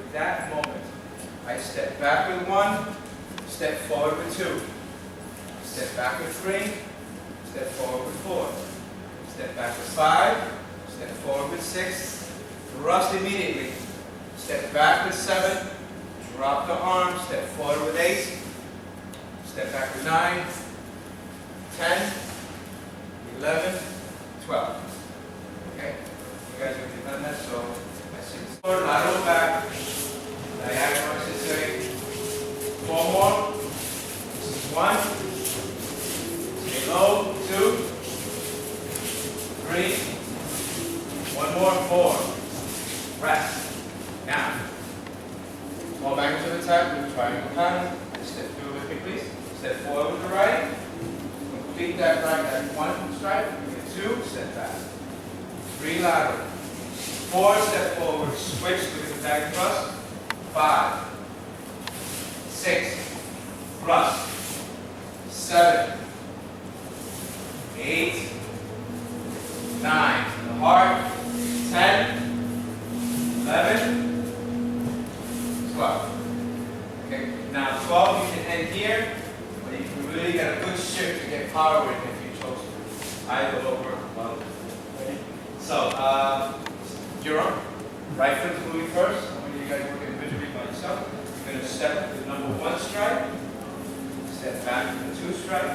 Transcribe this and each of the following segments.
at that moment, I step back with 1, step forward with 2, step back with 3, step forward with 4, step back with 5, step forward with 6, thrust immediately, step back with 7, drop the arm, step forward with 8, step back with 9, 10, 11, 12. Okay? You guys have done that, so I see this. Forward, lateral back, diagonal necessary. 4 more. This is 1. Stay low. 2. 3. 1 more. 4. Rest. Now, fall back into the tap with triangle pattern. Step through with me, please. Step forward with the right. Complete that right, that 1 strike. 2, step back. 3 lateral. 4, step forward, switch with the back thrust. 5, 6, thrust. 7, 8, 9, the heart. 10, 11, 12. Okay, now 12 you can end here, but you can really get a good shift to get power with it if you chose to. Either over. Well, ready? So, your arm, right foot is moving first. I want you guys work individually by yourself. You're going to step with number 1 strike, step back with the 2 strike,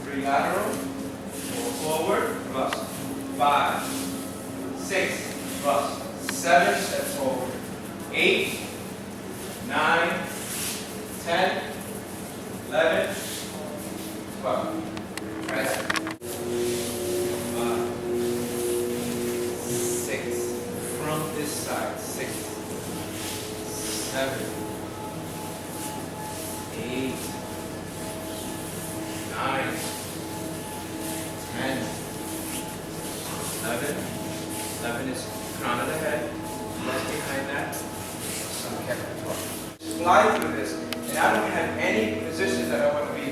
3 lateral, 4 forward, thrust, 5, 6, thrust, 7, step forward, 8, 9, 10, 11, 12. Right there. 6 from this side. 6, 7, 8, 9, 10, 11. 11 is crown of the head. Left behind that. Some kept at 12. Slide through this, and I don't have any positions that I want to be.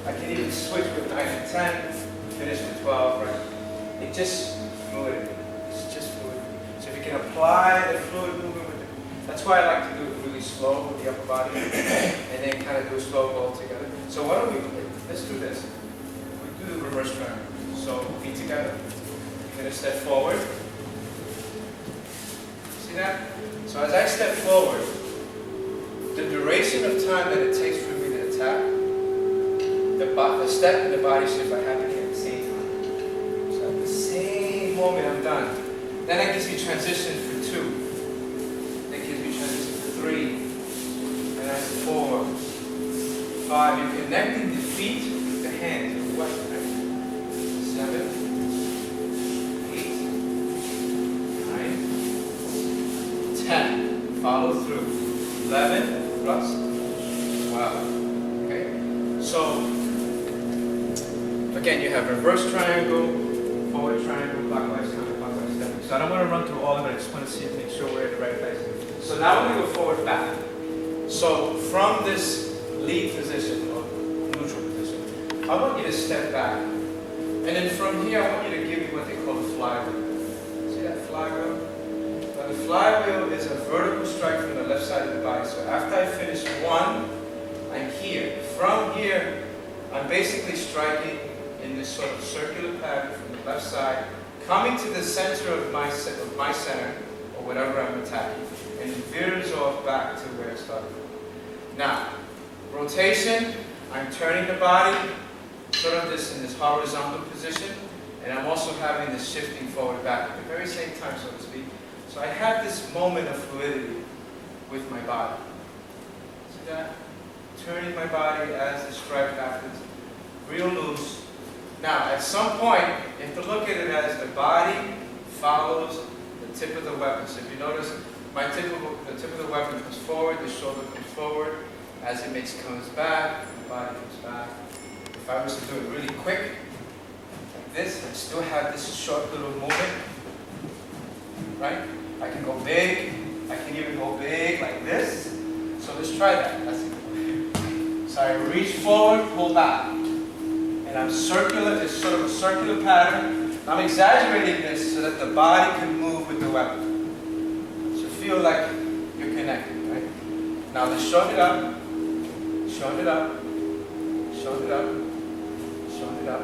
I can even switch with 9 and 10, finish with 12, right? It just fluid. It's just fluid. So if you can apply the fluid movement with it, that's why I like to do it really slow with the upper body, and then kind of do slow all together. So why don't we, let's do this. We do the reverse triangle. So feet together. You're going to step forward. See that? So as I step forward, the duration of time that it takes for me to attack, the step and the body shift are happening at the same time. So at the same moment I'm done. Then that gives me transition for 2. That gives me transition for 3. And that's 4, 5. You're connecting the feet with the hands with the weapon. Right? 7, 8, 9, 10. Follow through. 11, thrust. 12. Okay? So, again, you have reverse triangle, forward triangle, clockwise, counterclockwise, stepping. So I don't want to run through all of it. I just want to see, make sure we're in the right place. So now we're going to go forward back. So from this lead position or neutral position, I want you to step back. And then from here, I want you to give me what they call the flywheel. See that flywheel? Now the flywheel is a vertical strike from the left side of the body. So after I finish 1, I'm here. From here, I'm basically striking in this sort of circular pattern from the left side, coming to the center of my center, or whatever I'm attacking, and it veers off back to where it started. Now, rotation, I'm turning the body, sort of this in this horizontal position, and I'm also having this shifting forward back at the very same time, so to speak. So I have this moment of fluidity with my body. See that? Turning my body as the strike happens, real loose. Now, at some point, you have to look at it as the body follows the tip of the weapon. So if you notice, the tip of the weapon comes forward, the shoulder comes forward. As it comes back, the body comes back. If I was to do it really quick, like this, and still have this short little movement, right? I can go big. I can even go big like this. So let's try that. That's it. So I reach forward, pull back. And I'm circular, it's sort of a circular pattern. I'm exaggerating this so that the body can move with the weapon. So feel like you connected, right? Now let's shorten it up, shorten it up, shorten it up, shorten it up.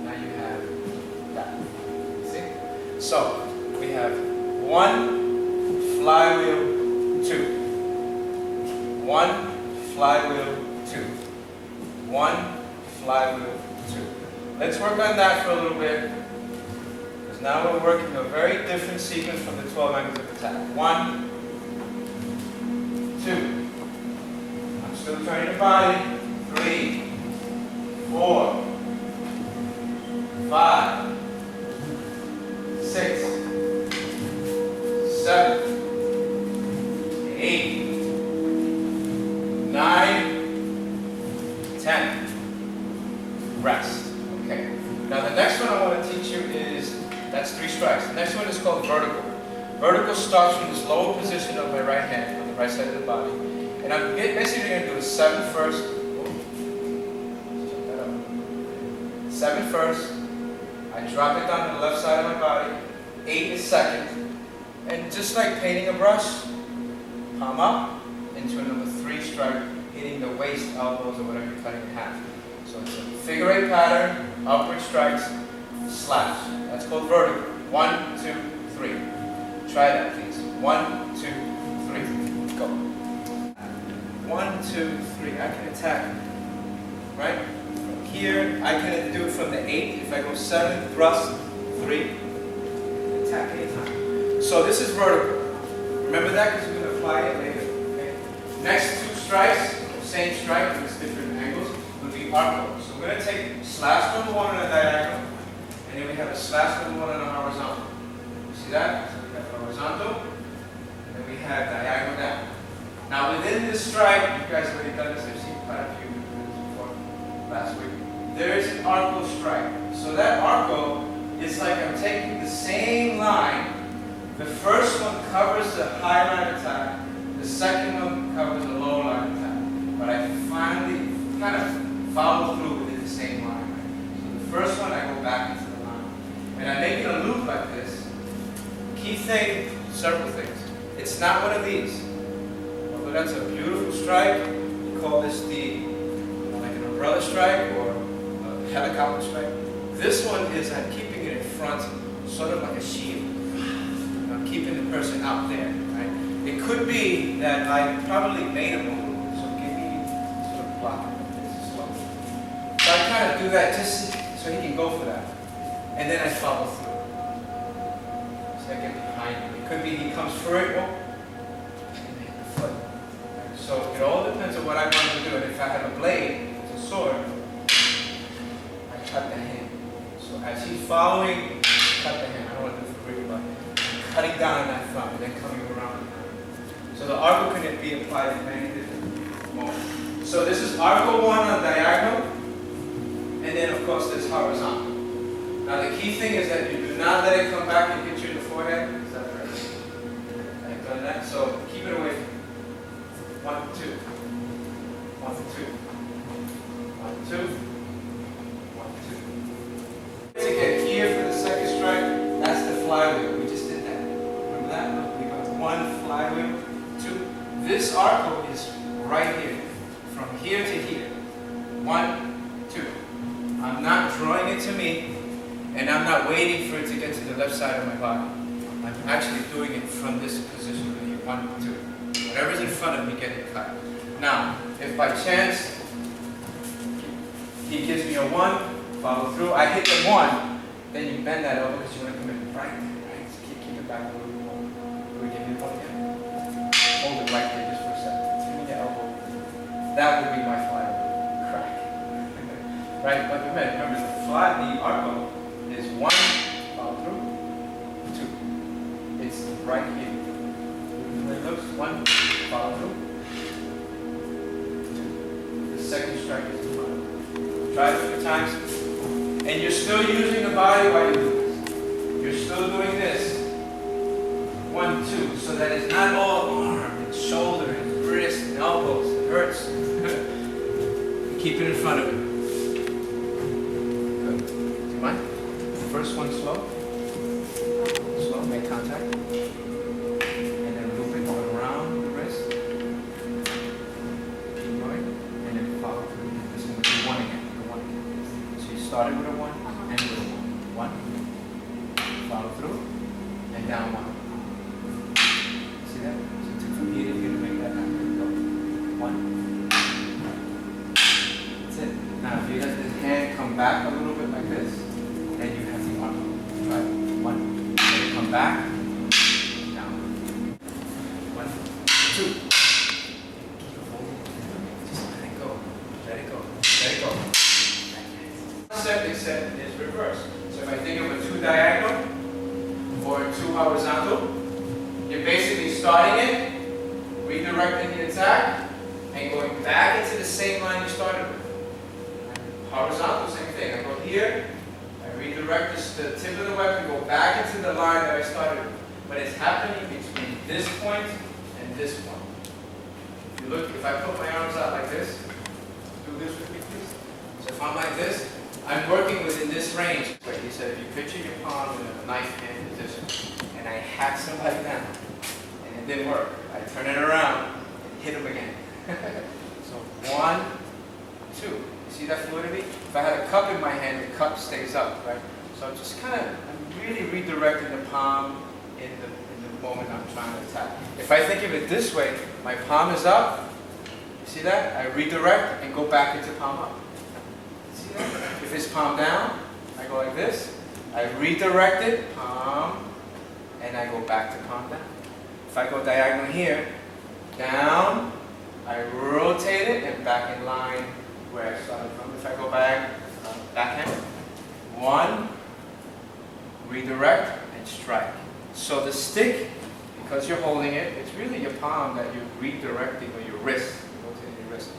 Now you have that. See? So we have 1 flywheel 2, 1 flywheel 2, 1 flywheel 2. Let's work on that for a little bit, because now we're working a very different sequence from the 12 angles of attack. 1, 2. I'm still turning the body. 3, 4, 5, 6, 7, 8, 9, 10. Rest. Okay. Now the next one I want to teach you is, that's 3 strikes. The next one is called vertical. Vertical starts from this lower position of my right hand, on the right side of the body. And I'm basically going to do a 7 first. 7 first. I drop it down to the left side of my body. 8 is second. And just like painting a brush, palm up into a number 3 strike, hitting the waist, elbows, or whatever you're cutting in half. So it's a figure 8 pattern, upward strikes, slash. That's called vertical. 1, 2, 3. Try that, please. 1, 2, 3. Go. 1, 2, 3. I can attack. Right? From here, I can do it from the 8. If I go 7, thrust, 3. Attack anytime. So this is vertical. Remember that because we're going to apply it later. Okay? Next 2 strikes, same strike, but it's different angles, would be arco. So we're going to take slash number 1 on a diagonal, and then we have a slash number 1 on a horizontal. You see that? So we have horizontal, and then we have diagonal down. Now within this strike, you guys have already done this, I've seen quite a few before last week. There is an arco strike. So that arco is like I'm taking the same line. The first one covers the high line attack. The second one covers the low line attack. But I finally kind of follow through within the same line. Right? So the first one, I go back into the line. And I make it a loop like this. Key thing, several things. It's not one of these. Although that's a beautiful strike, we call this the like an umbrella strike or a helicopter strike. This one is I'm keeping it in front, sort of like a shield. I'm keeping the person out there. Right? It could be that I probably made a move. Block it. So I kind of do that just so he can go for that. And then I follow through. So I get behind him. It could be he comes for it, and hit the foot. So it all depends on what I want to do. And if I have a blade, it's a sword, I cut the hand. So as he's following, cut the hand. I don't want to do it for free, but I'm cutting down on that thumb and then coming around. So the arco can be applied in many different modes. So this is arco 1 on diagonal, and then of course there's horizontal. Now the key thing is that you do not let it come back and hit you in the forehead. Is that right? I've done that, so keep it away. 1, 2. 1, 2. 1, 2. 1, 2. To get here for the second strike, that's the flywheel. We just did that. Remember that? Look, we got 1 flywheel, 2. This arco is right here. From here to here. 1, 2. I'm not drawing it to me, and I'm not waiting for it to get to the left side of my body. I'm actually doing it from this position right here. 1, 2. Whatever's in front of me, get it cut. Now, if by chance he gives me a 1, follow through, I hit the 1, then you bend that over because you want to come in right. So keep it back a little bit more. Do we give you 1 again? Hold it right there just for a second. Give me the elbow. That would be my flywheel. Crack. Right? But remember, the arco is 1, follow through, 2. It's right here. The way it looks, 1, follow through, 2. The second strike is the front. Try it a few times. And you're still using the body while you do this. You're still doing this. 1, 2. So that it's not all arm and shoulder and wrist and elbows. It hurts. Keep it in front of you. Good. Do you mind? First one slow. Slow, make contact. And then loop it going around. through, and down 1. See that? So it took from here to here to make that happen. Go. 1. That's it. Now if you let this hand come back a little bit like this, then you have the arm. Try it. 1. Let it come back. Down. 1, 2. Just let it go. Let it go. Let it go. Concept is reversed. So if I think of a 2 diagonal or a 2 horizontal, you're basically starting it, redirecting the attack, and going back into the same line you started with. Horizontal, same thing. I go here, I redirect the tip of the weapon, go back into the line that I started with. But it's happening between this point and this point. If you look, if I put my arms out like this, do this with me, please. So if I'm like this, I'm working within this range. Like he said, if you picture your palm in a knife hand position, and I hack somebody down, and it didn't work, I turn it around and hit him again. So 1, 2. You see that fluidity? If I had a cup in my hand, the cup stays up, right? So I'm just I'm really redirecting the palm in the moment I'm trying to attack. If I think of it this way, my palm is up. You see that? I redirect and go back into palm up. See that? If it's palm down, I go like this. I redirect it, palm, and I go back to palm down. If I go diagonal here, down, I rotate it and back in line where I started from. If I go back, backhand, 1, redirect, and strike. So the stick, because you're holding it, it's really your palm that you're redirecting, or your wrist, rotating your wrist.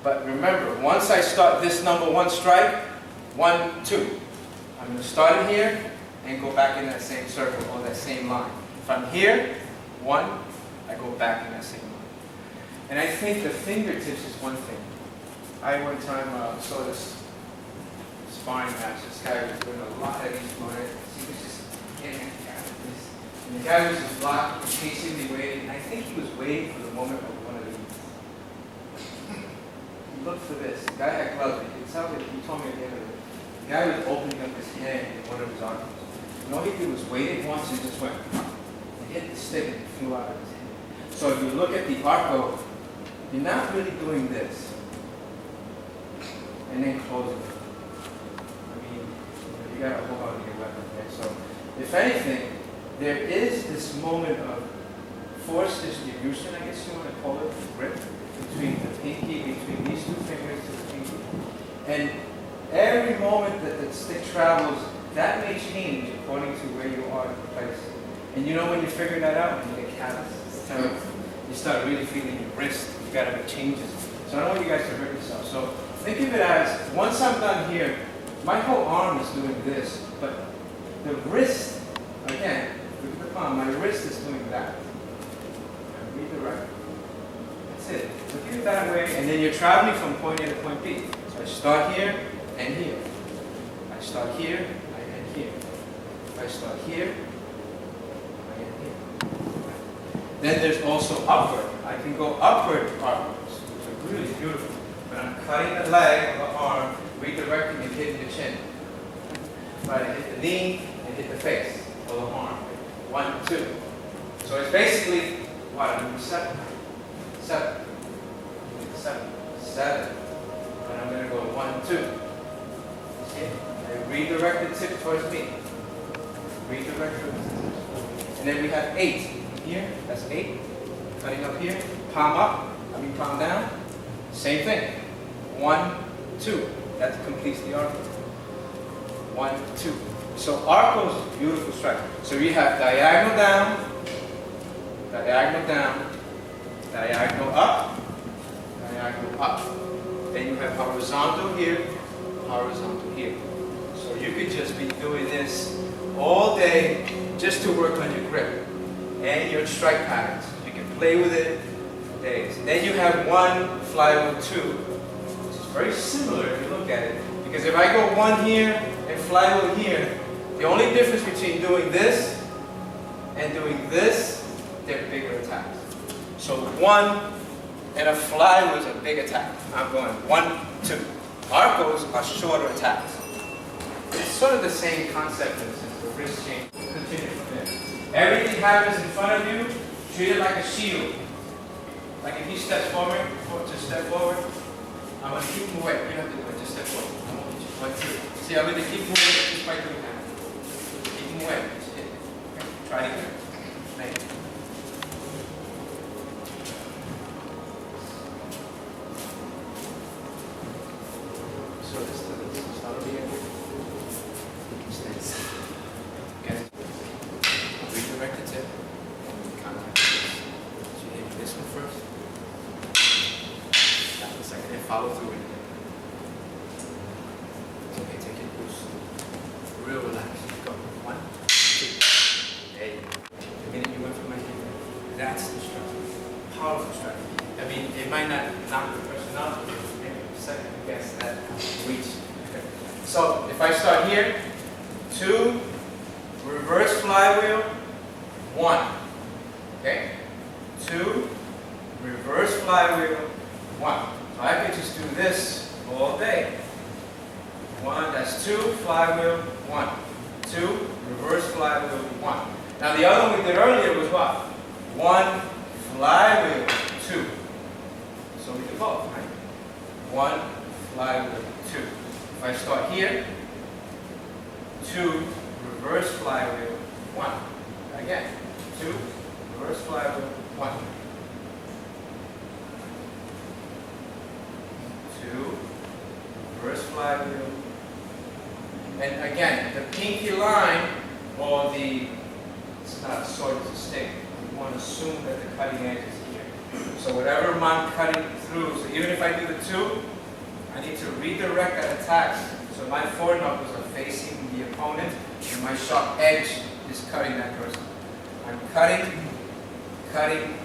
But remember, once I start this number 1 strike, 1, 2, I'm going to start it here and go back in that same circle or that same line. If I'm here, 1, I go back in that same line. And I think the fingertips is one thing. I one time saw this sparring match. This guy was doing a lot of these movements. He was just getting at this. And the guy was just blocking, patiently waiting. And I think he was waiting for the moment of one of these. He looked for this. The guy had gloves. It sounded like he told me at the end of it. The guy was opening up his hand in one of his arms. And all he did was waited once and just went and hit the stick and it flew out of his hand. So if you look at the arco, you're not really doing this. And then close it. I mean, you got to hold on to your weapon, okay? So, if anything, there is this moment of force distribution, I guess you want to call it, grip, between the pinky, between these 2 fingers to the pinky. And every moment that the stick travels, that may change according to where you are in place. And you know when you figure that out, when you get callous, you start really feeling your wrist, you got to make changes. So I don't want you guys to hurt yourself. So think of it as, once I'm done here, my whole arm is doing this, but the wrist, again, look at the palm, my wrist is doing that. And redirect. That's it. Look at it that way, and then you're traveling from point A to point B. So I start here and here. I start here, I end here. If I start here, I end here. Then there's also upward. I can go upward arms, which are really beautiful. But I'm cutting the leg of the arm, redirecting and hitting the chin. Right, I hit the knee and hit the face of the arm. 1, 2. So it's basically, what, I'm doing 7. 7. 7. 7. And I'm going to go 1, 2. See? I redirect the tip towards me. Redirect the tip. And then we have 8 here. That's 8. Cutting up here. Palm up. Palm down. Same thing. 1, 2. That completes the arco. 1, 2. So arco is a beautiful strike. So we have diagonal down, diagonal down, diagonal up, diagonal up. Then you have horizontal here, horizontal here. So you could just be doing this all day just to work on your grip and your strike patterns. You can play with it for days. Then you have 1 flywheel 2, which is very similar if you look at it. Because if I go 1 here and flywheel here, the only difference between doing this and doing this, they're bigger attacks. So 1 and a flywheel is a big attack. I'm going 1, 2. Arcos are shorter attacks. It's sort of the same concept as the wrist change. Continue. Everything happens in front of you, treat it like a shield. Like if he steps forward, just step forward. I'm going to keep him away. You don't have to do it, just step forward. I'm going to hit you. 1, 2. See, I'm going to keep him away, just by doing that. Keep him away. Just hit. Okay. Try it again. Make it. So this is not over here. Stay. Okay. Redirect it. Kind of like this. So you hit this one first. That one second. And follow through it. It's okay. Take it loose. Real relaxed. Go. 1, 2. There you go. The minute you went from my hand, that's the strength. Powerful strength. I mean, it might not knock the person out, but maybe a second guess that reach. Okay. So if I start here, 2, reverse flywheel, 1. Okay? 2, reverse flywheel, 1. So I could just do this all day. 1, that's 2, flywheel, 1. 2, reverse flywheel, 1. Now the other one we did earlier was what? 1, flywheel, 2. So we do both, right? 1, flywheel, 2. If I start here, 2, reverse flywheel, 1. Again, 2, reverse flywheel, 1. 2, reverse flywheel. And again, the pinky line, or it's not a sword, it's a stick. You want to assume that the cutting edge is here. So whatever I'm cutting through, so even if I do the 2, I need to redirect that attack. So my foreknuckles are facing the opponent, and my sharp edge is cutting that person. I'm cutting, cutting,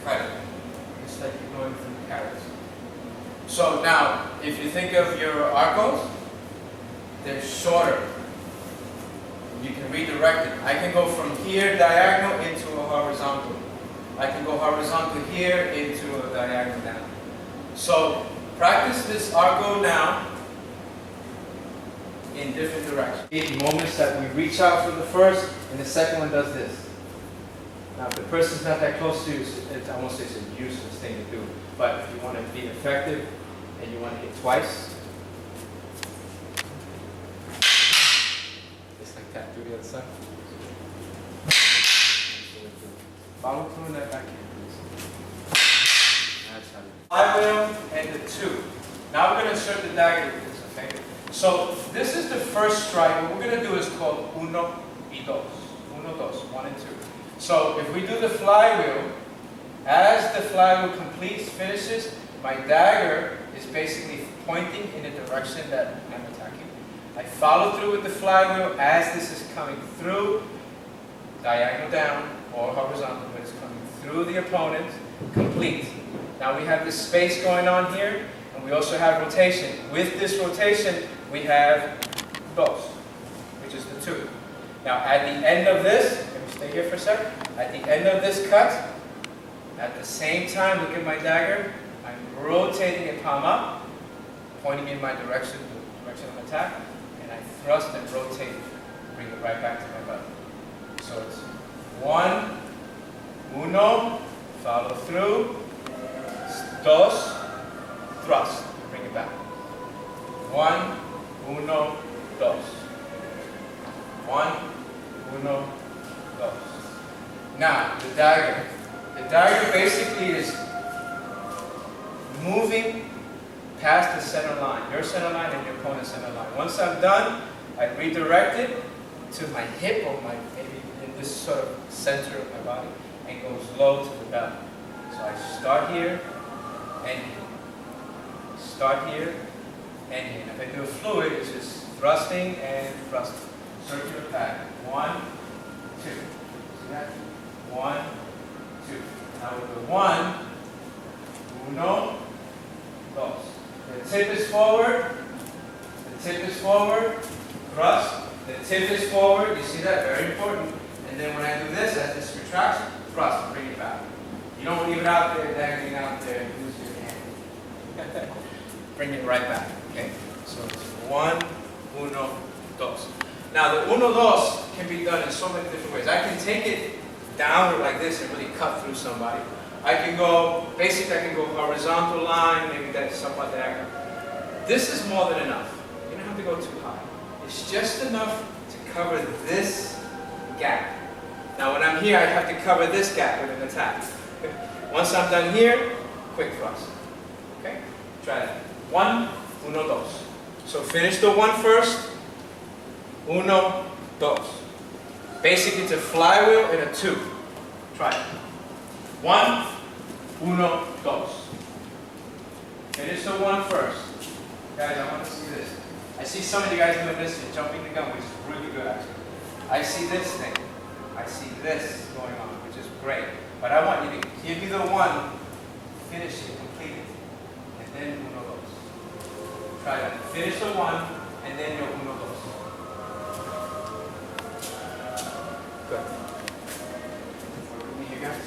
cutting. It's like you're going through carrots. So now, if you think of your arcos, they're shorter. You can redirect it. I can go from here diagonal into a horizontal. I can go horizontal here into a diagonal down. So practice this arco now in different directions. 8 moments that we reach out for the first, and the second one does this. Now if the person's not that close to you, I won't say it's a useless thing to do, but if you want to be effective and you want to hit twice, tap through the other side. Follow through in that back hand, please. That's how you flywheel and the 2. Now we're going to insert the dagger with this, okay? So this is the first strike. What we're going to do is called uno y dos. Uno, dos, 1 and 2. So if we do the flywheel, as the flywheel completes, finishes, my dagger is basically pointing in the direction that I'm attacking. I follow through with the flywheel as this is coming through, diagonal down or horizontal, but it's coming through the opponent, complete. Now we have this space going on here, and we also have rotation. With this rotation, we have dos, which is the 2. Now at the end of this, let me stay here for a sec. At the end of this cut, at the same time, look at my dagger, I'm rotating it palm up, pointing in my direction, the direction of attack. And I thrust and rotate, bring it right back to my belt. So it's 1, uno, follow through, dos, thrust, bring it back. 1, uno, dos. 1, uno, dos. Now, the dagger. The dagger basically is moving past the center line, your center line and your opponent's center line. Once I'm done, I redirect it to my hip or my maybe in this sort of center of my body and goes low to the belly. So I start here and here. Start here and here. And if I do a fluid, it's just thrusting and thrusting. Circular pattern. 1, 2. See that? 1, 2. Now with the 1, uno, dos. The tip is forward, the tip is forward, thrust, the tip is forward, you see that? Very important. And then when I do this, as this retracts, thrust, bring it back. You don't leave it out there, dangling out there, and lose your hand. Bring it right back, okay? So it's 1, uno, dos. Now the uno, dos can can be done in so many different ways. I can take it downward like this and really cut through somebody. I can go, basically I can go horizontal line, maybe that's somewhat diagonal. This is more than enough. You don't have to go too high. It's just enough to cover this gap. Now when I'm here, I have to cover this gap with an attack. Once I'm done here, quick thrust. Okay? Try that. 1, 1, 2. So finish the 1 first. 1, 2. Basically it's a flywheel and a 2. Try it. 1, 1, 2. Finish the 1 first. Guys, I want to see this. I see some of you guys doing this and jumping the gun, which is really good actually. I see this thing. I see this going on, which is great. But I want you to give me the 1, finish it, complete it, and then 1, 2. Try that. Finish the 1, and then your 1, 2. Good. Work with me here, guys.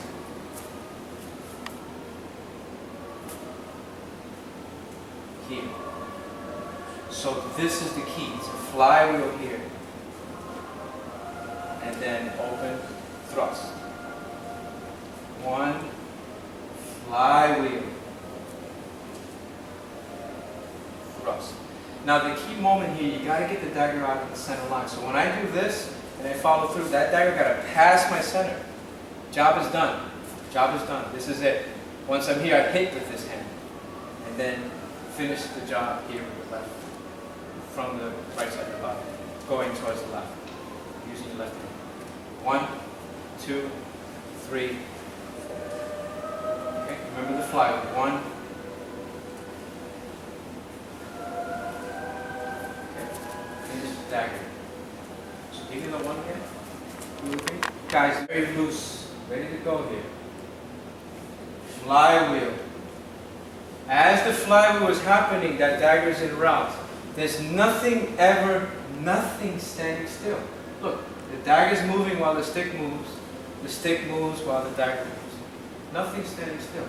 Here. So this is the key. It's a flywheel here. And then open thrust. 1, flywheel, thrust. Now the key moment here, you got to get the dagger out of the center line. So when I do this and I follow through, that dagger got to pass my center. Job is done. Job is done. This is it. Once I'm here, I hit with this hand. And then finish the job here with the left. From the right side of the body, going towards the left, using your left hand. 1, 2, 3, 4. Okay, remember the flywheel. 1. Okay, finish the dagger. So give me the 1 hand. You agree? Guys, very loose, ready to go here. Flywheel. As the flywheel is happening, that dagger is en route. There's nothing standing still. Look, the dagger is moving while the stick moves. The stick moves while the dagger moves. Nothing standing still.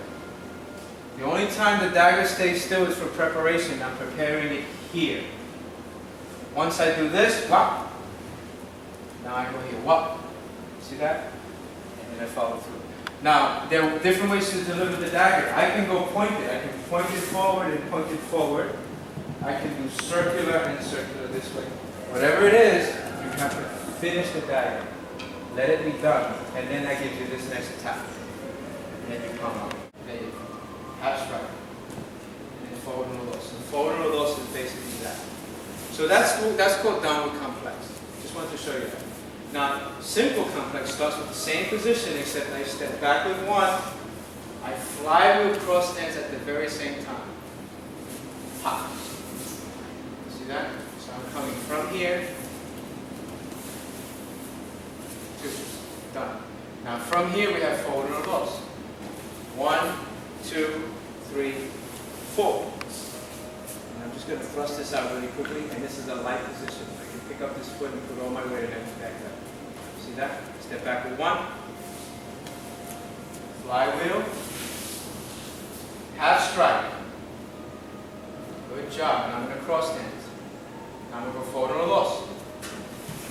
The only time the dagger stays still is for preparation. I'm preparing it here. Once I do this, whop. Now I go here, whop. See that? And then I follow through. Now, there are different ways to deliver the dagger. I can go pointed. I can point it forward and point it forward. I can do circular and circular this way. Whatever it is, you have to finish the dagger. Let it be done. And then that gives you this next attack. And then you come up. Then you half strike. And then forward rolos. And forward rolos is basically that. So that's called downward complex. Just wanted to show you that. Now, simple complex starts with the same position, except I step back with 1. I flywheel cross stance at the very same time. Pop. See that? So I'm coming from here. 2. Done. Now from here we have forward and reverse. 1, 2, 3, 4. And I'm just going to thrust this out really quickly, and this is a light position. I can pick up this foot and put all my weight and then back up. See that? Step back with 1. Flywheel. Half strike. Good job. And I'm going to cross stance. Now I'm going to go forward and reverse.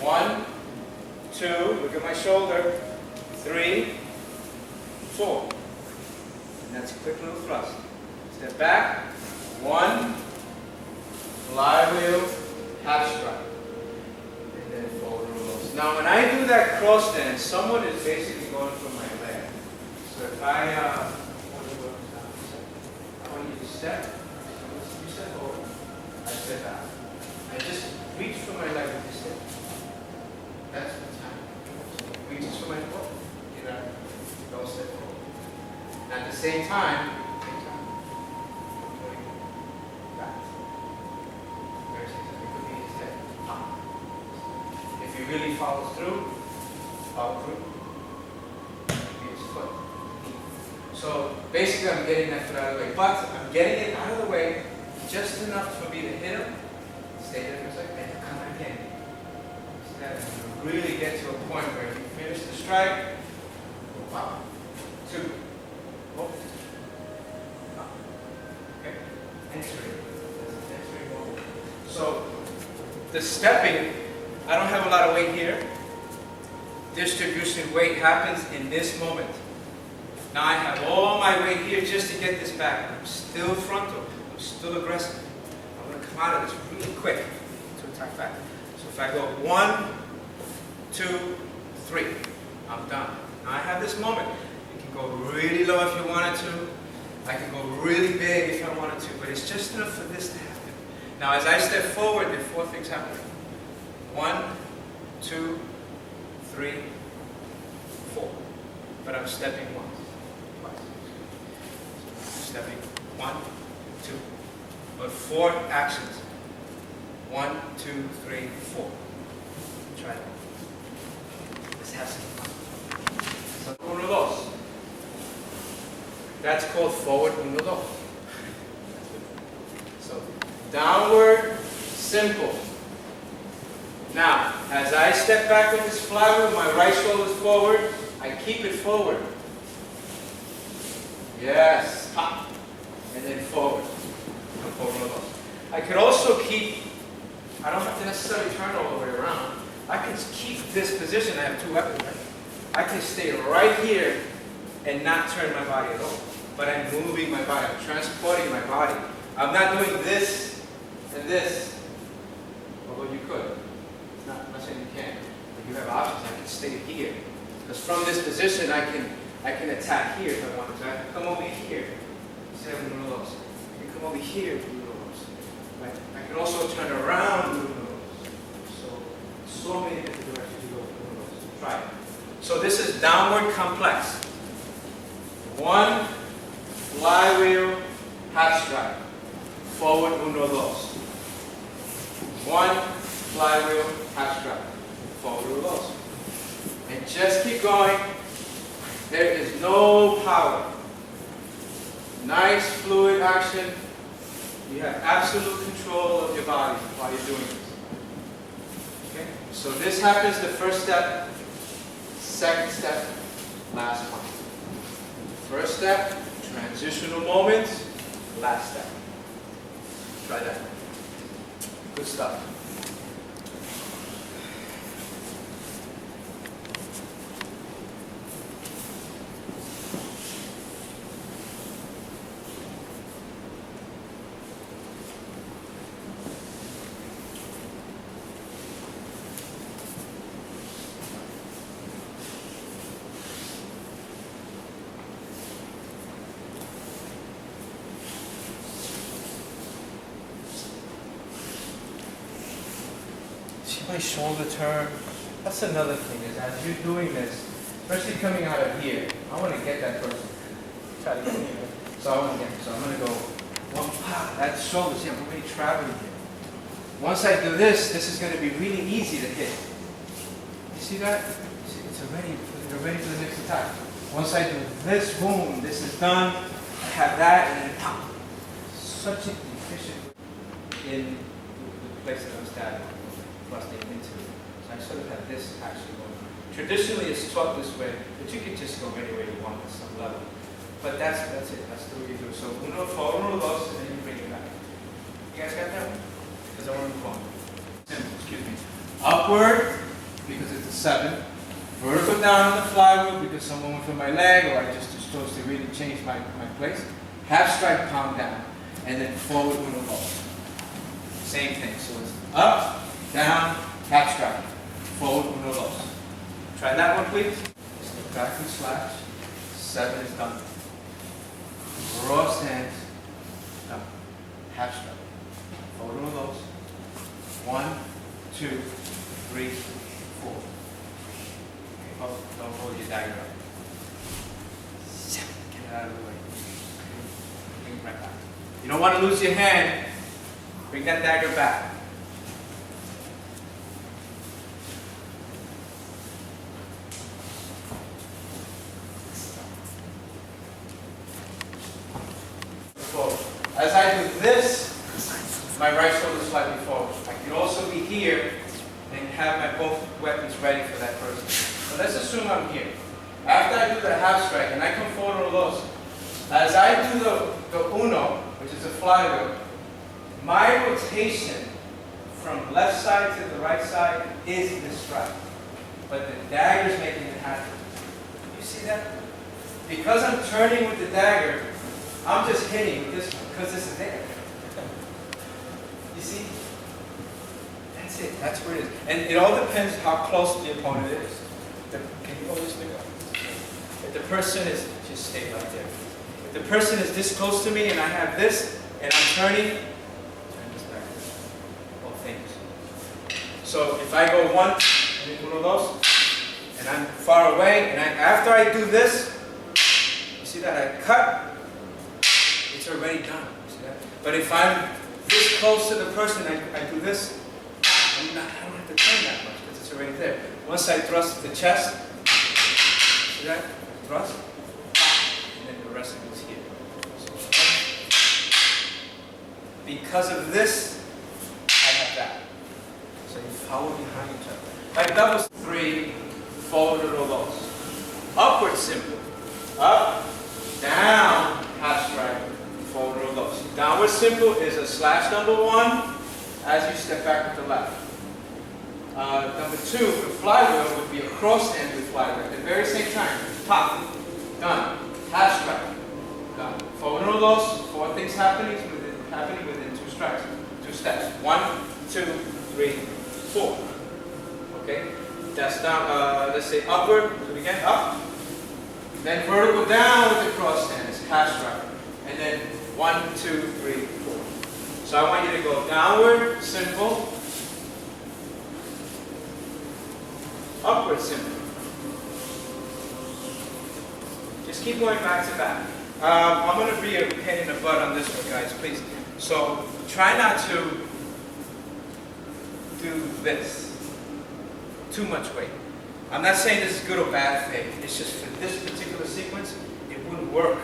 1, 2, look at my shoulder. 3, 4. And that's a quick little thrust. Step back. 1, flywheel, half strike. And then forward and reverse. Now when I do that cross stance, someone is basically going for my leg. So if I want you to step, you step over, I step out. I just reach for my leg with this step. That's what's happening. Reaches for my foot, you know, go step forward. At the same time, back. Very simple. It could be his head. Pop. If he really follows through, his foot. So basically I'm getting that foot out of the way, but I'm getting it out of the way just enough for me to hit him, stay there for a second, and come back in. So that you really get to a point where if you finish the strike, pop, 2, oh, pop. Okay, entering. That's an entering moment. So the stepping, I don't have a lot of weight here. distribution weight happens in this moment. Now I have all my weight here just to get this back. I'm still frontal. I'm still aggressive. I'm going to come out of this really quick to attack back. So if I go 1, 2, 3, I'm done. Now I have this moment. You can go really low if you wanted to. I can go really big if I wanted to, but it's just enough for this to happen. Now as I step forward, there are 4 things happening. 1, 2, 3, 4. But I'm stepping once, twice. Stepping 1, 2. But 4 actions. 1, 2, 3, 4. Try that. Let's have some fun. So, uno, dos. That's called forward uno, dos. So, downward, simple. Now, as I step back with this flywheel, my right shoulder is forward. I keep it forward. Yes, up. And then forward. I could also keep, I don't have to necessarily turn all the way around. I can keep this position. I have 2 weapons, right? I can stay right here and not turn my body at all. But I'm moving my body. I'm transporting my body. I'm not doing this and this. Although you could. I'm not saying you can't. But you have options. I can stay here. Because from this position, I can attack here if I want to. I can come over here. Say uno, dos. I can come over here. Uno, dos. Right? I can also turn around. Uno, dos. So many different directions to go. Uno, dos. Try it. So this is downward complex. 1, flywheel, half strike. Forward, uno, dos. 1, flywheel, half strike. Forward, uno, dos. And just keep going. There is no power. Nice fluid action. You have absolute control of your body while you're doing this. Okay? So this happens the first step, second step, last one. First step, transitional moments, last step. Try that. Good stuff. My shoulder turn. That's another thing, is as you're doing this, especially coming out of here, I want to get that person. Try to get here. So I want to get, so I'm going to go, one pop, that shoulder, see, I'm already traveling here. Once I do this, this is going to be really easy to hit. You see that? See, you're ready for the next attack. Once I do this, boom, this is done. I have that, and then pop. Such an efficient in the place that I'm stabbing. Thrusting into. So I sort of have this actually going on. Traditionally it's taught this way, but you can just go anywhere you want at some level. But that's it. That's the way you do it. So uno, forward, uno, dos, and then you bring it back. You guys got that one? Because I want to move on. Simple, excuse me. Upward, because it's a 7. Vertical down on the flywheel, because someone went for my leg, or I just chose to really change my place. Half strike, palm down. And then forward, uno, dos. Same thing. So it's up, down, half strike. Forward, uno, dos. Try that one, please. Step back and slash. 7 is done. Cross hands. Down. Half strike. Forward, uno, dos. 1, 2, 3, 4. Okay, don't hold your dagger up. Get it out of the way. Bring it right back. You don't want to lose your hand. Bring that dagger back. As I do this, my right shoulder is slightly forward. I can also be here and have my both weapons ready for that person. So let's assume I'm here. After I do the half strike and I come forward or los, as I do the uno, which is a flywheel, my rotation from left side to the right side is this strike. but the dagger is making it happen. You see that? Because I'm turning with the dagger, I'm just hitting with this one, because this is there. You see? That's it. That's where it is. And it all depends how close the opponent is. Can you hold this thing up? If the person is, just stay right there. If the person is this close to me and I have this, and I'm turning, turn this back. All things. So if I go one, and one of those, and I'm far away, and after I do this, you see that I cut, it's already done. You see that? But if I'm this close to the person, I do this, I don't have to turn that much because it's already there. Once I thrust the chest, see that? Thrust, and then the rest of it is here. So, because of this, I have that. So you follow behind each other. Like doubles 3, forward roll. Upward simple. Up, down, half strike, forward roll. Downward simple is a slash number 1 as you step back with the left. Number 2, the flywheel would be a cross hand with flywheel. At the very same time, pop, done, half strike, done. Forward roll, 4 things happening within 2 strikes, 2 steps. 1, 2, 3, 4. Okay, that's down. Let's say upward. Do it again. Up. Then vertical down with the cross hands, half strike, and then 1, 2, 3, 4. So I want you to go downward, simple. Upward simple. Just keep going back to back. I'm going to be a pain in the butt on this one, guys, please. So try not to do this. Too much weight. I'm not saying this is good or bad thing. It's just for this particular sequence, it wouldn't work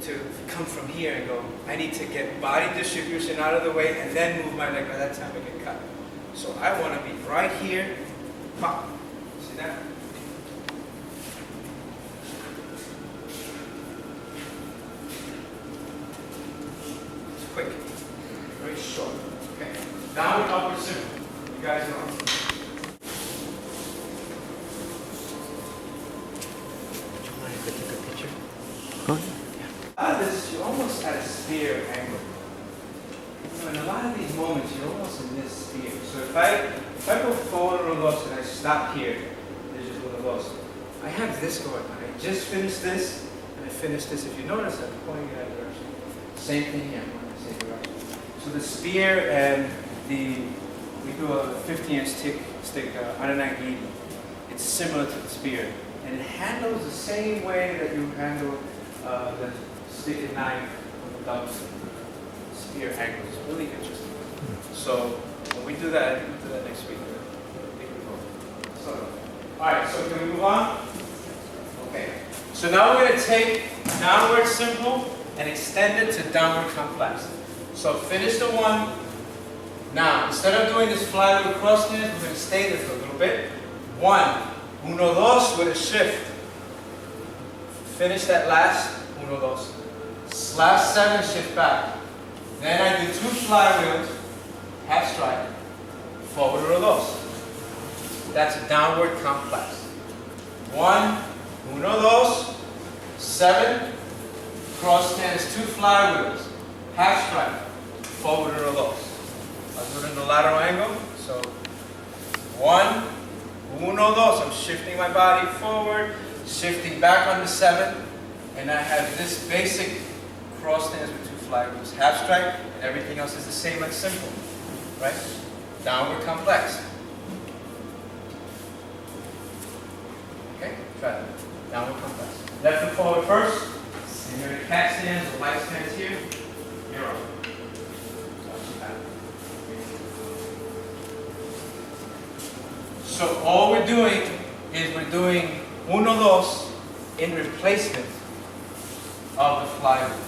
to come from here and go, I need to get body distribution out of the way and then move my leg. By that time I get cut. So I want to be right here. Pop. See that? It's quick. Very short. Okay. Downward, upward, simple. You guys know. This, you're almost at a spear angle. So in a lot of these moments, you're almost in this spear. So if I go forward or loss and I stop here, there's just one of those. I have this going on. I just finished this, and I finished this. If you notice, I'm pointing in that direction. Same thing here, I'm going in the same direction. So the spear and we do a 50-inch stick on an agate. It's similar to the spear. And it handles the same way that you handle the stick and knife on the double spear angle. It's really interesting. So when we do that, we'll do that next week. So, all right, so can we move on? Okay. So now we're going to take downward simple and extend it to downward complex. So finish the one. Now, instead of doing this flywheel cross hands, we're going to stay there for a little bit. 1, 1, 2 with a shift. Finish that last 1, 2. Slash 7, shift back. Then I do 2 flywheels, half strike, forward 1, 2. That's a downward complex. 1, 1, 2, 7, cross hands, 2 flywheels, half strike, forward 1, 2. I'll do it in the lateral angle. So 1, 1, 2. I'm shifting my body forward, shifting back on the 7, and I have this basic cross stance with 2 flywheels, half strike, and everything else is the same like simple, right? Downward complex. Okay, try that. Downward complex. Left foot forward first, and you're in cat stance or light stance here. You're up. So all we're doing is we're doing 1, 2 in replacement of the flywheel.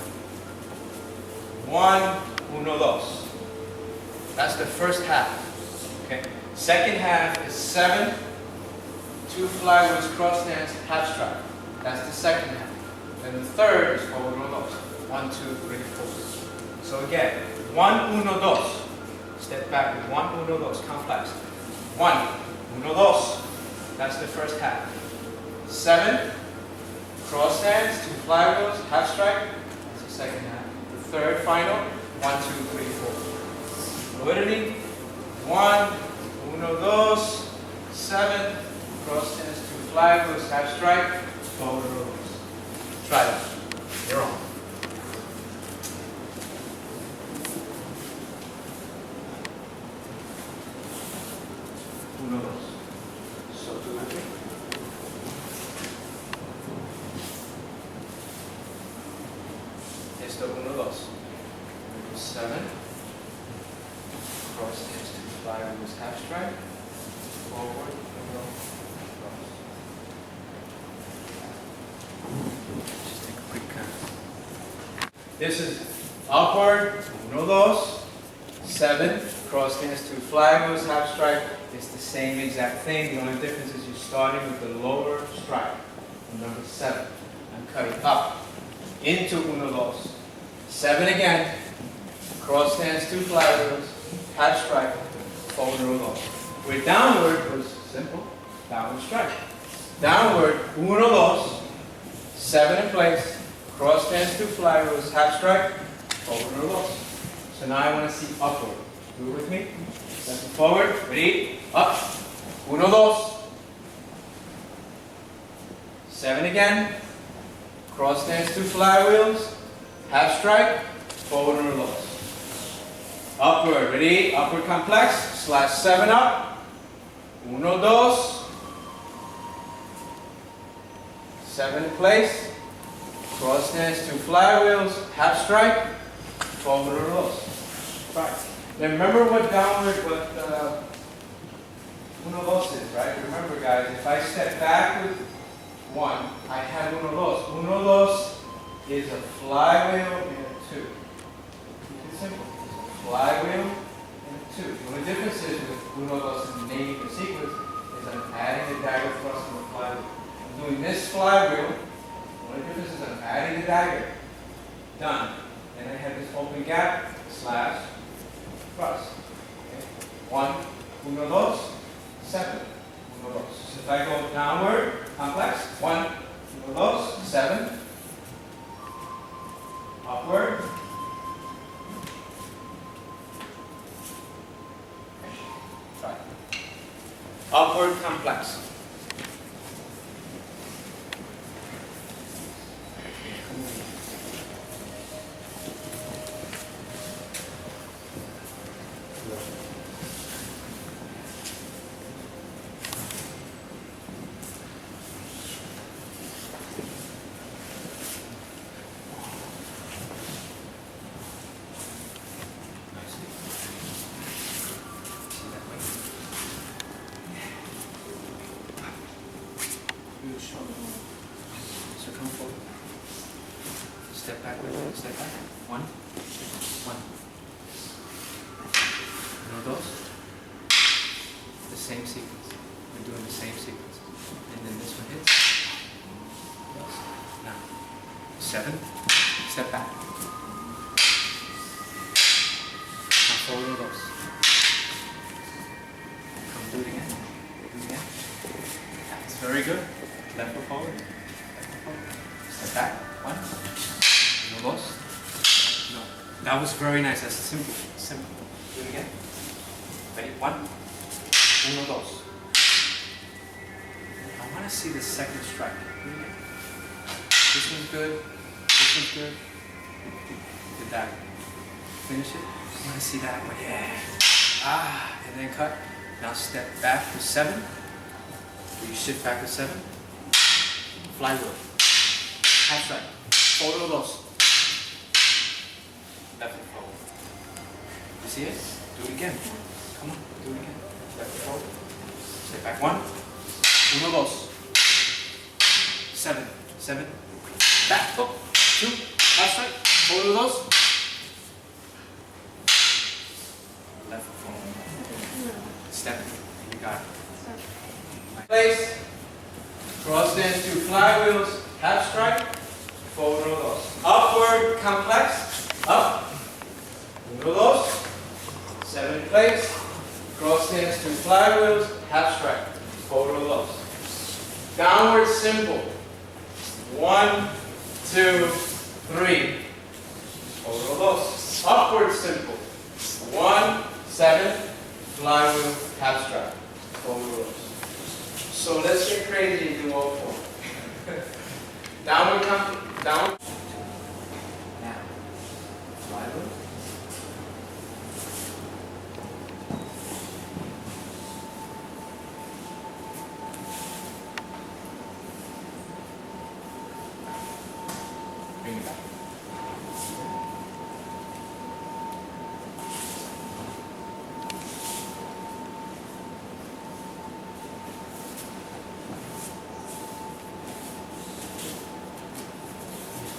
1, 1, 2. That's the first half. Okay. Second half is 7, 2 flywheels, cross stance, half strike. That's the second half. Then the third is forward 1, 2. 1, 2, 3, 4. So again, 1, 1, 2. Step back with 1, 1, 2. Complex. 1, 1, 2. That's the first half. 7, cross hands, 2 flywheels, half strike. That's the second half. The third, final. 1, 2, 3, 4. Fluidity. 1, 2, 7, cross hands, 2 flywheels, half strike, forward rolls. Try that. You're on. 1, 2. So do with me. Esto 1, 2. 7. Cross hands, 2 flywheels, half strike. Forward, cross. Just take a quick count. This is upward, 1, 2. 7, cross hands, 2 flywheels, half strike. It's the same exact thing. The only difference is you're starting with the lower strike, number 7, and cutting up into 1, 2. 7 again, cross hands, 2 flywheels, half strike, forward, 1, 2. With downward was simple, downward strike. Downward, 1, 2, 7 in place, cross hands, 2 flywheels, half strike, forward, 1, 2. So now I want to see upward. Do it with me. Step forward, ready, up, 1, 2. 7 again, cross hands, 2 flywheels, half strike, forward, 1, 2. Upward, ready, upward complex, slash 7 up. 1, 2. 7 in place. Cross hands, 2 flywheels, half strike, forward, 1, 2. Right. Now remember what downward, what 1, 2 is, right? Remember guys, if I step back with 1, I have 1, 2. 1, 2 is a flywheel and a 2. Keep it simple. It's a flywheel and a 2. The only difference is with 1, 2 in the name of the sequence is I'm adding the dagger thrust in the flywheel. I'm doing this flywheel. The only difference is I'm adding the dagger. Done. And I have this open gap slash thrust. Okay. 1, 2, 7. 1, 2. So if I go downward, complex. 1, 2, 7. Upward. Try. Upward complex. So come forward. Step back, step back. 1, 1. 1, 2. The same sequence. We're doing the same sequence. And then this one hits. Yes. Now, 7. Step back. Now forward 1, 2. Come do it again. Do it again. That's very good. Left foot forward. Left foot forward. Step back. 1. 1, 2. No. That was very nice. That's simple. Simple. Do it again. Ready? 1. 1, 2. I want to see the second strike. Do it again. This one's good. This one's good. Did that. Finish it. I want to see that one. Yeah. Ah. And then cut. Now step back for 7. You shift back to 7. Flywheel. Half strike. Forward 1, 2. Left foot forward. You see it? Do it again. Come on, do it again. Left foot forward. Step back. 1. 1, 2. 7. 7. Back. Up. 2. Half strike. Forward 1, 2. Left foot forward. Step. You got it. Place, cross hands, 2 flywheels, half strike, forward 1, 2. Upward complex, up, 1, 2. 7 in place, cross hands, 2 flywheels, half strike, forward 1, 2. Downward simple. 1, 2, 3. Otro dos. Upward simple. 1, 7. Flywheel, half strap. Otro dos. So let's get crazy and do all 4. Downward, downward. Now, flywheel. Bring it back.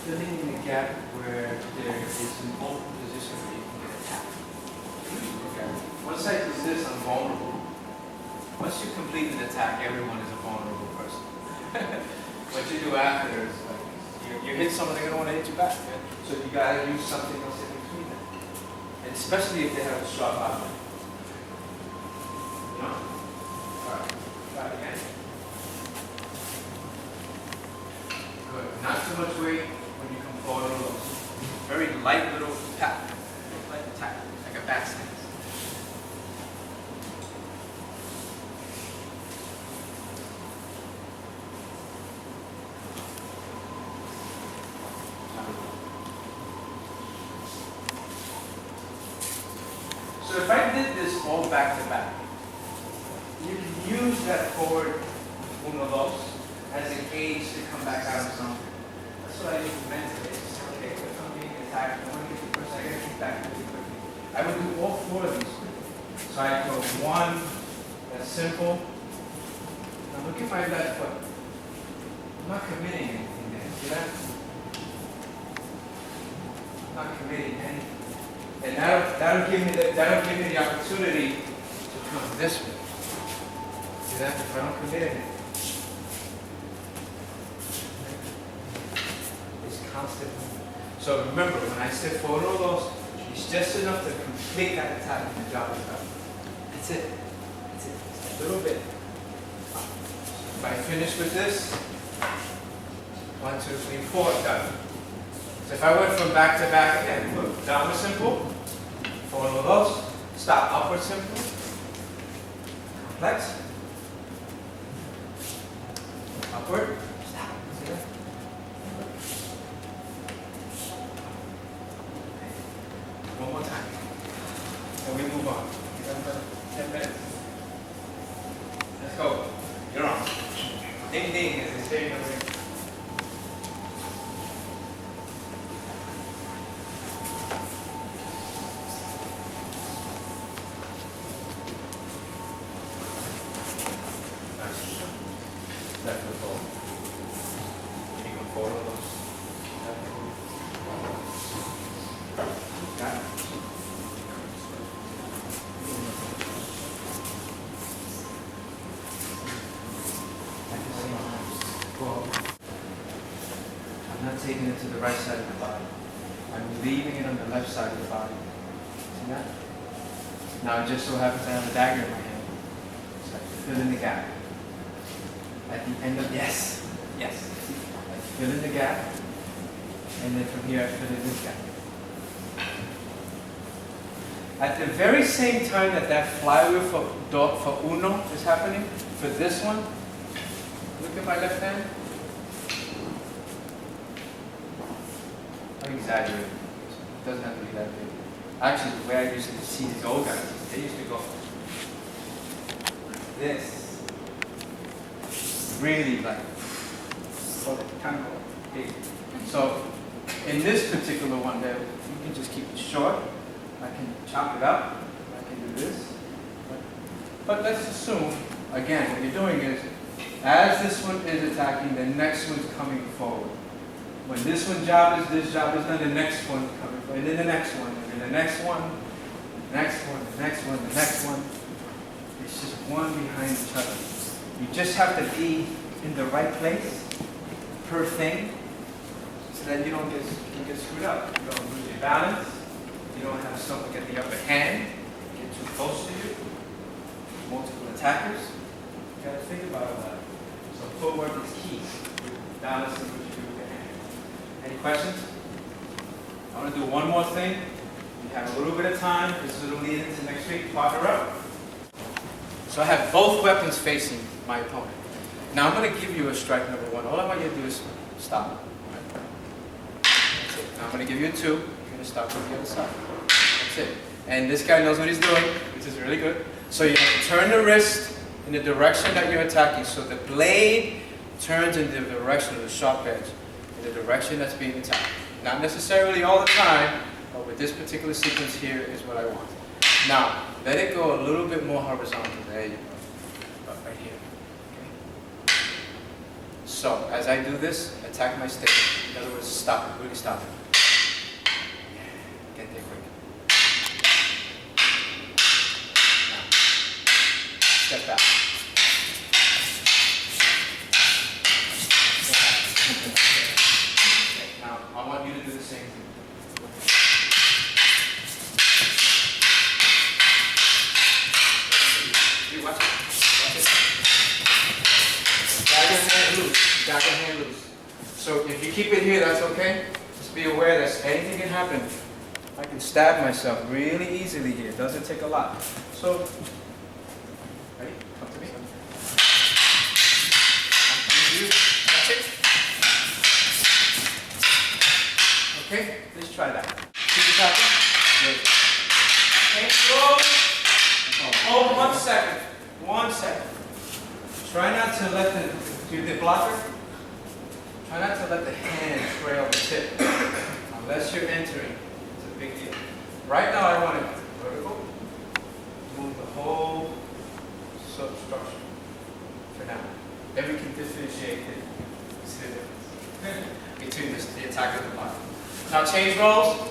Filling in the gap where there is an open position where you can get attacked. Okay. Once I do this, I'm vulnerable. Once you complete an attack, everyone is a vulnerable person. What you do after is like, you hit someone, they're going to want to hit you back. Okay? So you got to use something else in between them. And especially if they have a sharp outline. You know? Alright, try it again. Good. Not too much weight when you come forward or low. Very light little tap. Light tap, like a back stance. So if I did this all back to back, you can use that forward uno dos as a gauge to come back out of something. That's what I use mentally. Okay, if I'm being attacked, I want to get the person, I got to kick back really quickly. I would do all 4 of these. So I go 1, that's simple. Now look at my left foot. I'm not committing anything there. See that? I'm not committing anything. And that'll give me the opportunity to come this way. See that? If I don't commit it, it's constant movement. So remember, when I say forward or those, it's just enough to complete that attack and the job is done. That's it. That's it. Just a little bit. If I finish with this, 1, 2, 3, 4, done. So if I went from back to back again, look, downward simple. Forward of those, stop, upward simple, complex, upward, stop, see that? One more time, and we move on. You got about 10 minutes. Let's go. You're on. Ding ding, as they say in the ring. Left foot forward. Can you go forward with those? Left foot. Got it. Well, I'm not taking it to the right side of the body. I'm leaving it on the left side of the body. See that? Now it just so happens I have a dagger in my hand. So I fill in the gap. At the end of, yes, I fill in the gap, and then from here I fill in this gap. At the very same time that flywheel for uno is happening, for this one, look at my left hand. I'm exaggerating. It doesn't have to be that big. Actually, the way I used to see these old guys, they used to go like this. Really like, kind of big. So in this particular one there, you can just keep it short. I can chop it up. I can do this. But let's assume, again, what you're doing is, as this one is attacking, the next one's coming forward. When this job is done, the next one's coming forward, and then the next one, and then the next one, the next one, the next one, the next one. It's just one behind each other. You just have to be in the right place per thing so that you don't get screwed up. You don't lose your balance. You don't have someone get the upper hand, get too close to you. Multiple attackers. You got to think about all that. So footwork is key. Balance is what you do with your hand. Any questions? I want to do one more thing. We have a little bit of time. This is a little lead into next week. Partner up. So I have both weapons facing my opponent. Now I'm going to give you a strike number one. All I want you to do is stop. That's it. Now I'm going to give you a two. You're going to stop on the other side. That's it. And this guy knows what he's doing, which is really good. So you have to turn the wrist in the direction that you're attacking. So the blade turns in the direction of the sharp edge, in the direction that's being attacked. Not necessarily all the time, but with this particular sequence here is what I want. Now, let it go a little bit more horizontal. There you go. Right here. Okay. So, as I do this, attack my stick. In other words, stop it. Really stop it. Get there quick. Now, step back. Now, I want you to do the same thing. Watch it. Watch it. Got your hand loose. Got your hand loose. So if you keep it here, that's okay. Just be aware that anything can happen. I can stab myself really easily here. It doesn't take a lot. So, ready? Come to me. I'm coming to you. That's it. Okay, let's try that. Keep it tapping. Okay, slow. Hold 1 second. 1 second. Try not to let the blocker. Try not to let the hand trail the tip. Unless you're entering. It's a big deal. Right now I want to vertical. Move the whole substructure. For now. Then we can differentiate it. See the difference between the attack and the block. Now change roles.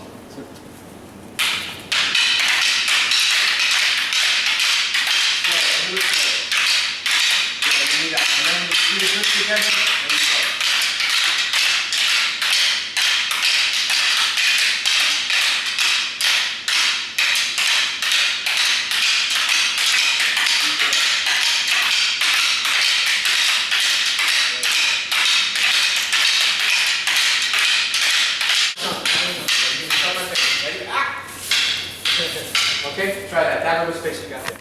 Okay, try that. That little space you got there.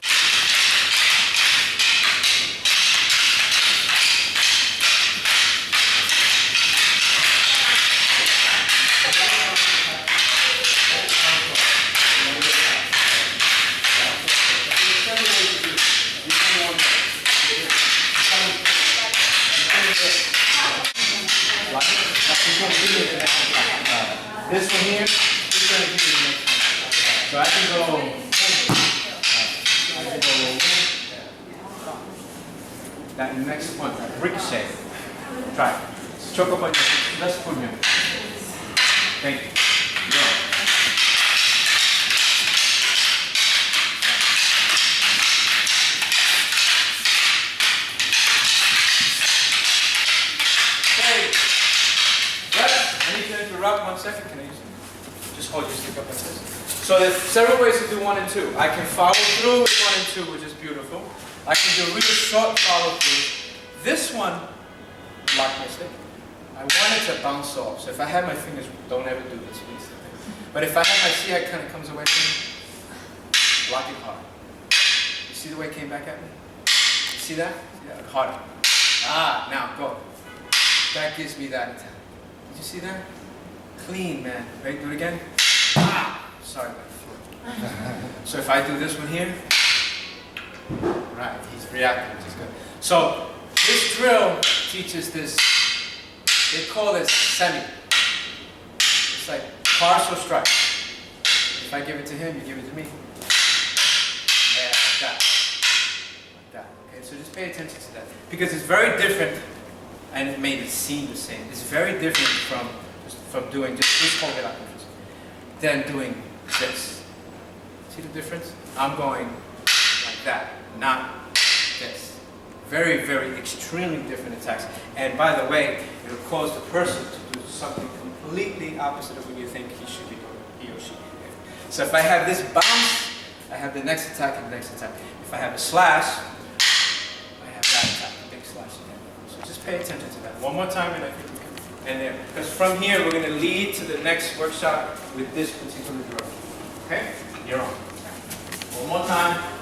This one here is going to give you the next one. So I can go that next one, ricochet. Try it. Choke up on your left foot here. Thank you. Go. Okay. I need to interrupt 1 second. Can I just hold your stick up like this? So there's several ways to do 1 and 2. I can follow through with 1 and 2, which is beautiful. I can do a really short follow through. This one, block my stick. I want it to bounce off. So if I have my fingers, don't ever do this, please. But if I have my see how it kind of comes away from me, block it hard. You see the way it came back at me? You see that? Yeah, harder. Ah, now go. That gives me that attack. Did you see that? Clean, man. Ready? Do it again. Ah! Sorry about the floor. So if I do this one here, right, he's reacting, which is good. So this drill teaches this, they call it semi. It's like partial strike. If I give it to him, you give it to me. Yeah, like that. Like that. Okay, so just pay attention to that. Because it's very different, and it made it seem the same. It's very different from doing just hold it up than doing this. See the difference? I'm going like that, not this. Very, very extremely different attacks. And by the way, it will cause the person to do something completely opposite of what you think he should be doing, he or she. So if I have this bounce, I have the next attack and the next attack. If I have a slash, I have that attack, the big slash again. So just pay pay attention to that. One more time, and I think we can. And there, because from here we're going to lead to the next workshop with this particular drill. Okay? You're on. One more time.